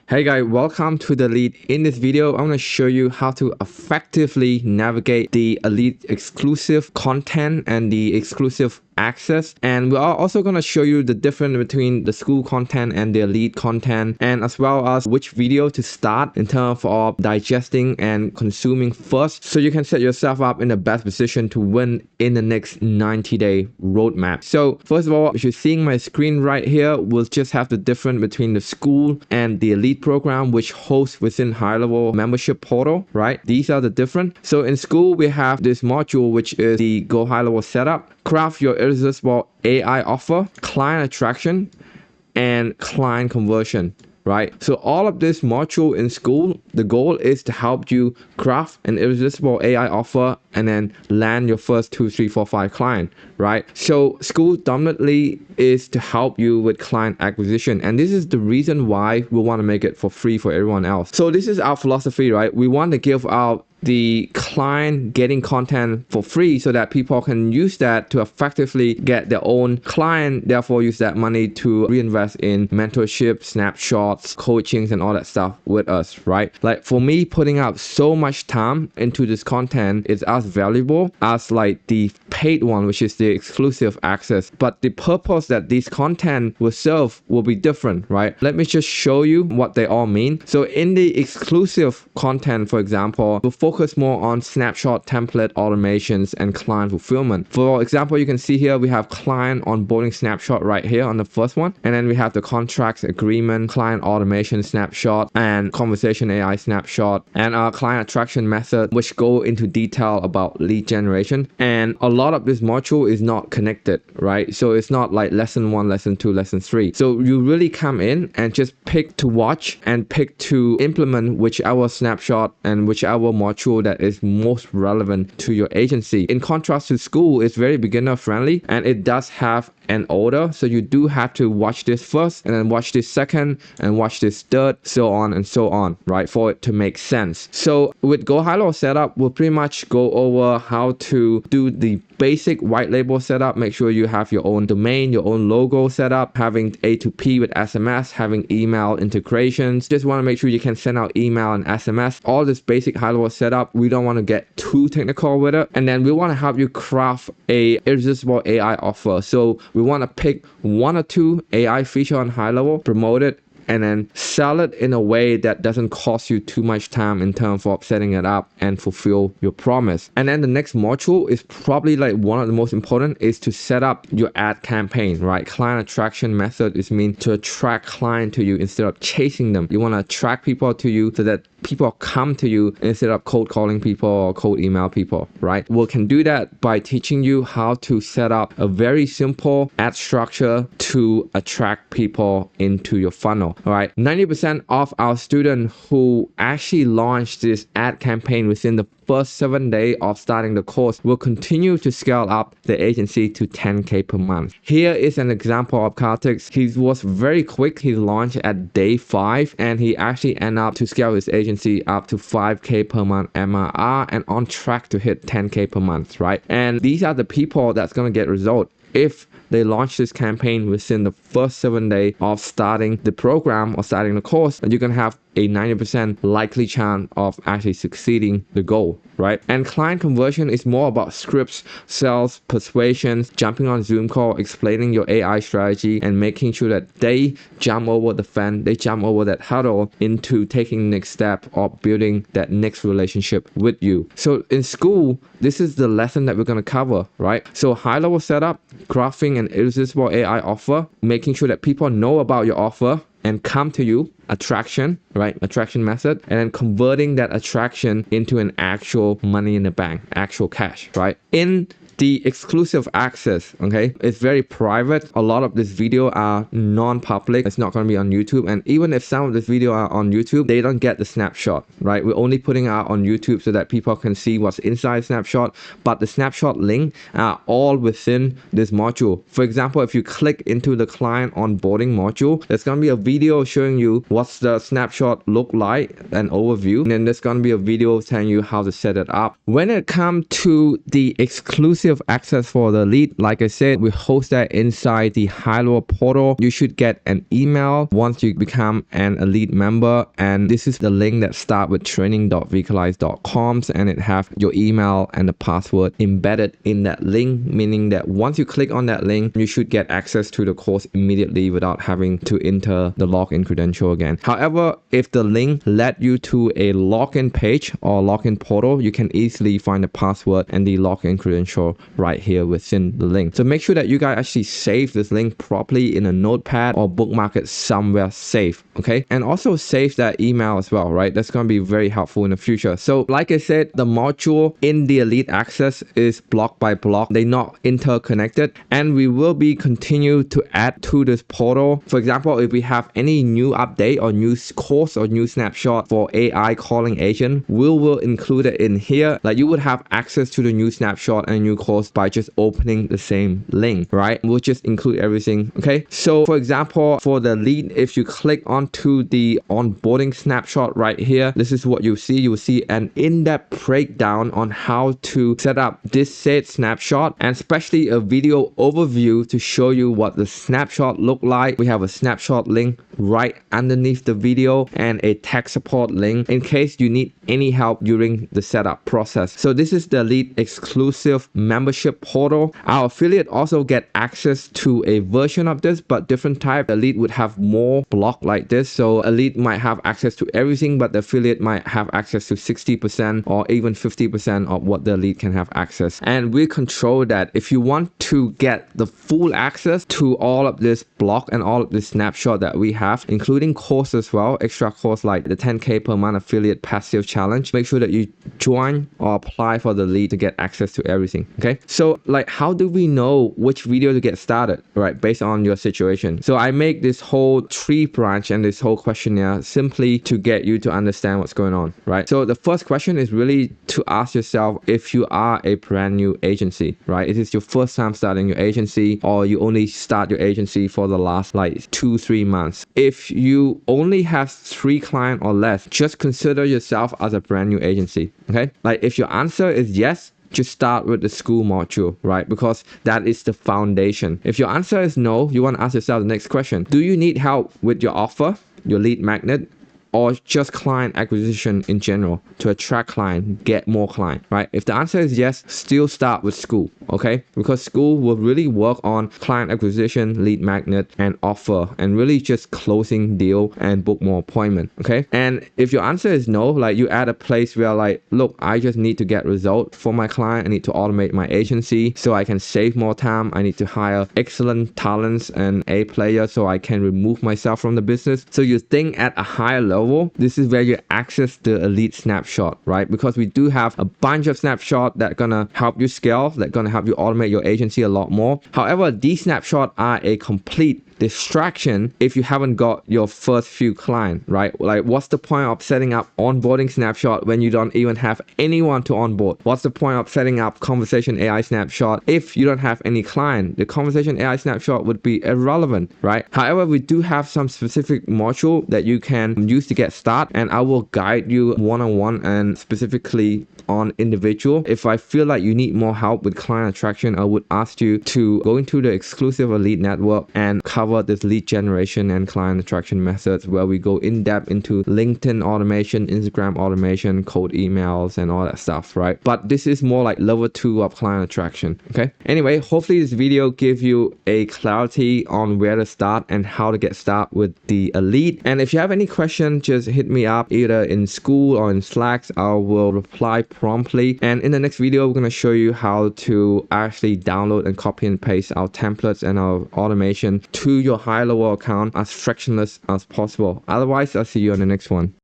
Hey guys, welcome to the Elite. In this video, I'm going to show you how to effectively navigate the Elite exclusive content and the exclusive access, and we are also going to show you the difference between the Skool content and the Elite content, and as well as which video to start in terms of digesting and consuming first, so you can set yourself up in the best position to win in the next 90-day roadmap. So first of all, if you're seeing my screen right here, we'll just have the difference between the Skool and the Elite program, which hosts within GoHighlevel membership portal, right? These are the different. So in Skool, we have this module, which is the GoHighlevel setup, craft your irresistible AI offer, client attraction, and client conversion, right? So all of this module in Skool, the goal is to help you craft an irresistible AI offer and then land your first 2, 3, 4, 5 client, right? So Skool dominantly is to help you with client acquisition, and this is the reason why we want to make it for free for everyone else. So this is our philosophy, right? We want to give out the client getting content for free so that people can use that to effectively get their own client, therefore use that money to reinvest in mentorship, snapshots, coachings, and all that stuff with us, right? Like for me, putting out so much time into this content is as valuable as like the paid one, which is the exclusive access, but the purpose that this content will serve will be different, right? Let me just show you what they all mean. So in the exclusive content, for example, we'll focus more on snapshot template automations and client fulfillment. For example, you can see here we have client onboarding snapshot right here on the first one, and then we have the contracts agreement, client automation snapshot, and conversation AI snapshot, and our client attraction method, which go into detail about lead generation. And a lot of this module is not connected, right? So it's not like lesson 1, lesson 2, lesson 3. So you really come in and just pick to watch and pick to implement whichever snapshot and whichever module that is most relevant to your agency. In contrast to Skool, it's very beginner friendly and it does have an order, so you do have to watch this first and then watch this second and watch this third, so on and so on, right, for it to make sense. So with GoHighlevel setup, we'll pretty much go over how to do the basic white label setup. Make sure you have your own domain, your own logo setup, having A2P with SMS, having email integrations. Just want to make sure you can send out email and SMS. All this basic high level setup, we don't want to get too technical with it. And then we want to help you craft a irresistible AI offer. So we want to pick 1 or 2 AI feature on GoHighlevel, promote it, and then sell it in a way that doesn't cost you too much time in terms of setting it up and fulfill your promise. And then the next module is probably like one of the most important, is to set up your ad campaign, right? Client attraction method is meant to attract client to you instead of chasing them. You want to attract people to you so that people come to you instead of cold calling people or cold email people, right? We can do that by teaching you how to set up a very simple ad structure to attract people into your funnel. All right, 90% of our students who actually launch this ad campaign within the first 7 days of starting the course will continue to scale up the agency to 10K per month. Here is an example of Kartik. He was very quick. He launched at day 5 and he actually ended up to scale his agency up to 5K per month MRR and on track to hit 10K per month, right? And these are the people that's going to get result if they launch this campaign within the first 7 days of starting the program or starting the course, and you can have a 90% likely chance of actually succeeding the goal, right? And client conversion is more about scripts, sales, persuasions, jumping on Zoom call, explaining your AI strategy, and making sure that they jump over the fence, they jump over that hurdle into taking the next step or building that next relationship with you. So in Skool, this is the lesson that we're going to cover, right? So high level setup, crafting an irresistible AI offer, making sure that people know about your offer and come to you, attraction, right? Attraction method, and then converting that attraction into an actual money in the bank, actual cash, right? In the exclusive access, okay, it's very private. A lot of this video are non-public. It's not going to be on YouTube, and even if some of this video are on YouTube, they don't get the snapshot, right? We're only putting out on YouTube so that people can see what's inside snapshot, but the snapshot link are all within this module. For example, if you click into the client onboarding module, there's going to be a video showing you what's the snapshot look like, an overview, and then there's going to be a video telling you how to set it up. When it comes to the exclusive exclusive access for the lead, like I said, we host that inside the HighLevel portal. You should get an email once you become an elite member, and this is the link that starts with training.vocalize.com, and it have your email and the password embedded in that link, meaning that once you click on that link, you should get access to the course immediately without having to enter the login credential again. However, if the link led you to a login page or login portal, you can easily find the password and the login credential right here within the link. So make sure that you guys actually save this link properly in a notepad or bookmark it somewhere safe, okay? And also save that email as well, right? That's going to be very helpful in the future. So like I said, the module in the elite access is block by block. They're not interconnected, and we will be continue to add to this portal. For example, if we have any new update or new course or new snapshot for AI calling agent, we will include it in here. Like you would have access to the new snapshot and new course by just opening the same link, right? We'll just include everything, okay? So for example, for the lead, if you click onto the onboarding snapshot right here, this is what you see. You will see an in-depth breakdown on how to set up this said snapshot, and especially a video overview to show you what the snapshot look like. We have a snapshot link right underneath the video and a tech support link in case you need any help during the setup process. So this is the elite exclusive membership portal. Our affiliate also get access to a version of this, but different type. Elite would have more block like this, so elite might have access to everything, but the affiliate might have access to 60% or even 50% of what the elite can have access. And we control that. If you want to get the full access to all of this block and all of this snapshot that we have, including course as well, extra course like the 10K per month affiliate passive challenge, make sure that you join or apply for the lead to get access to everything, okay? So like, how do we know which video to get started, right? Based on your situation. So I make this whole tree branch and this whole questionnaire simply to get you to understand what's going on, right? So the first question is really to ask yourself if you are a brand new agency, right? Is this your first time starting your agency, or you only start your agency for the last like 2-3 months? If you only have 3 clients or less, just consider yourself as a brand new agency, okay? Like if your answer is yes, just start with the Skool module, right? Because that is the foundation. If your answer is no, you want to ask yourself the next question. Do you need help with your offer, your lead magnet, or just client acquisition in general to attract client, get more client, right? If the answer is yes, still start with Skool, okay? Because Skool will really work on client acquisition, lead magnet, and offer, and really just closing deal and book more appointment, okay? And if your answer is no, like you at a place where like, look, I just need to get result for my client. I need to automate my agency so I can save more time. I need to hire excellent talents and A players so I can remove myself from the business. So you think at a higher level, this is where you access the elite snapshot, right? Because we do have a bunch of snapshots that gonna help you scale, that gonna help you automate your agency a lot more. However, these snapshots are a complete distraction if you haven't got your first few clients, right? Like what's the point of setting up onboarding snapshot when you don't even have anyone to onboard? What's the point of setting up conversation AI snapshot if you don't have any client? The conversation AI snapshot would be irrelevant, right? However, we do have some specific module that you can use to get started, and I will guide you one-on-one and specifically on individual. If I feel like you need more help with client attraction, I would ask you to go into the exclusive elite network and cover this lead generation and client attraction methods, where we go in depth into LinkedIn automation, Instagram automation, cold emails, and all that stuff, right? But this is more like level 2 of client attraction, okay? Anyway, hopefully this video give you a clarity on where to start and how to get started with the elite. And if you have any question, just hit me up either in Skool or in Slack. I will reply promptly. And in the next video, we're going to show you how to actually download and copy and paste our templates and our automation to your HighLevel account as frictionless as possible. Otherwise, I'll see you on the next one.